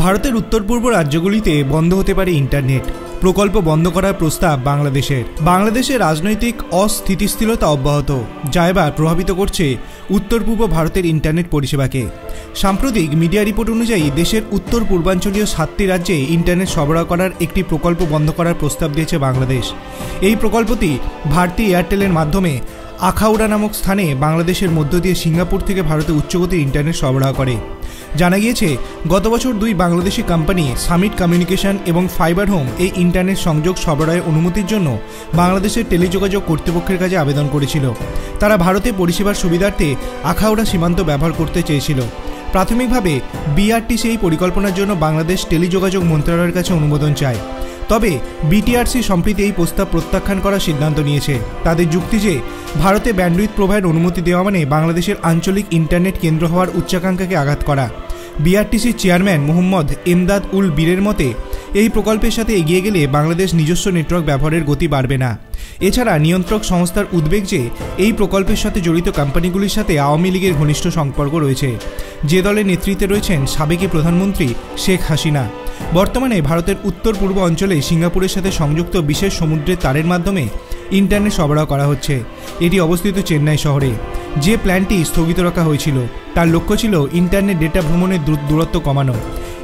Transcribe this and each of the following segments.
ভারতের উত্তর পূর্ব রাজ্যগুলিতে বন্ধ হতে পারে ইন্টারনেট। প্রকল্প বন্ধ করার প্রস্তাব বাংলাদেশের রাজনৈতিক অস্থিতিশীলতা অব্যাহত, যা এবার প্রভাবিত করছে উত্তর পূর্ব ভারতের ইন্টারনেট পরিষেবাকে। সাম্প্রতিক মিডিয়া রিপোর্ট অনুযায়ী দেশের উত্তর পূর্বাঞ্চলীয় 7টি রাজ্যে ইন্টারনেট সরবরাহ করার একটি প্রকল্প বন্ধ করার প্রস্তাব দিয়েছে বাংলাদেশ। এই প্রকল্পটি ভারতী এয়ারটেলের মাধ্যমে আখাউড়া নামক স্থানে বাংলাদেশের মধ্য দিয়ে সিঙ্গাপুর থেকে ভারতে উচ্চগতির ইন্টারনেট সরবরাহ করে। জানা গিয়েছে, গত বছর 2 বাংলাদেশি কোম্পানি সামিট কমিউনিকেশন এবং ফাইবার হোম এই ইন্টারনেট সংযোগ সরবরাহের অনুমতির জন্য বাংলাদেশের টেলিযোগাযোগ কর্তৃপক্ষের কাছে আবেদন করেছিল। তারা ভারতে পরিষেবার সুবিধার্থে আখাউড়া সীমান্ত ব্যবহার করতে চেয়েছিল। প্রাথমিকভাবে বিআরটিসি এই পরিকল্পনার জন্য বাংলাদেশ টেলিযোগাযোগ মন্ত্রণালয়ের কাছে অনুমোদন চায়। তবে বিটিআরসি সম্প্রতি এই প্রস্তাব প্রত্যাখ্যান করার সিদ্ধান্ত নিয়েছে। তাদের যুক্তি যে ভারতে ব্যান্ডউইথ প্রোভাইড অনুমতি দেওয়া মানে বাংলাদেশের আঞ্চলিক ইন্টারনেট কেন্দ্র হওয়ার উচ্চাকাঙ্ক্ষাকে আঘাত করা। বিআরটিসির চেয়ারম্যান মোহাম্মদ এমদাদ উল বীরের মতে, এই প্রকল্পের সাথে এগিয়ে গেলে বাংলাদেশ নিজস্ব নেটওয়ার্ক ব্যবহারের গতি বাড়বে না। এছাড়া নিয়ন্ত্রক সংস্থার উদ্বেগ যে এই প্রকল্পের সাথে জড়িত কোম্পানিগুলির সাথে আওয়ামী লীগের ঘনিষ্ঠ সম্পর্ক রয়েছে, যে দলের নেতৃত্বে রয়েছেন সাবেক প্রধানমন্ত্রী শেখ হাসিনা। বর্তমানে ভারতের উত্তর পূর্ব অঞ্চলে সিঙ্গাপুরের সাথে সংযুক্ত বিশেষ সমুদ্রের তারের মাধ্যমে ইন্টারনেট সরবরাহ করা হচ্ছে। এটি অবস্থিত চেন্নাই শহরে। যে প্ল্যানটি স্থগিত রাখা হয়েছিল তার লক্ষ্য ছিল ইন্টারনেট ডেটা ভ্রমণের দূরত্ব কমানো।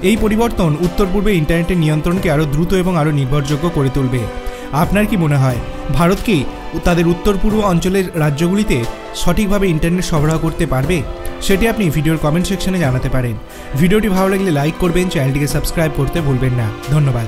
এই পরিবর্তন উত্তর পূর্বে ইন্টারনেটের নিয়ন্ত্রণকে আরও দ্রুত এবং আরও নির্ভরযোগ্য করে তুলবে। আপনার কি মনে হয়, ভারত কি তাদের উত্তর পূর্ব অঞ্চলের রাজ্যগুলিতে সঠিকভাবে ইন্টারনেট সরবরাহ করতে পারবে? সেটি আপনি ভিডিওর কমেন্ট সেকশনে জানাতে পারেন। ভিডিওটি ভালো লাগলে লাইক করবেন, চ্যানেলটিকে সাবস্ক্রাইব করতে ভুলবেন না। ধন্যবাদ।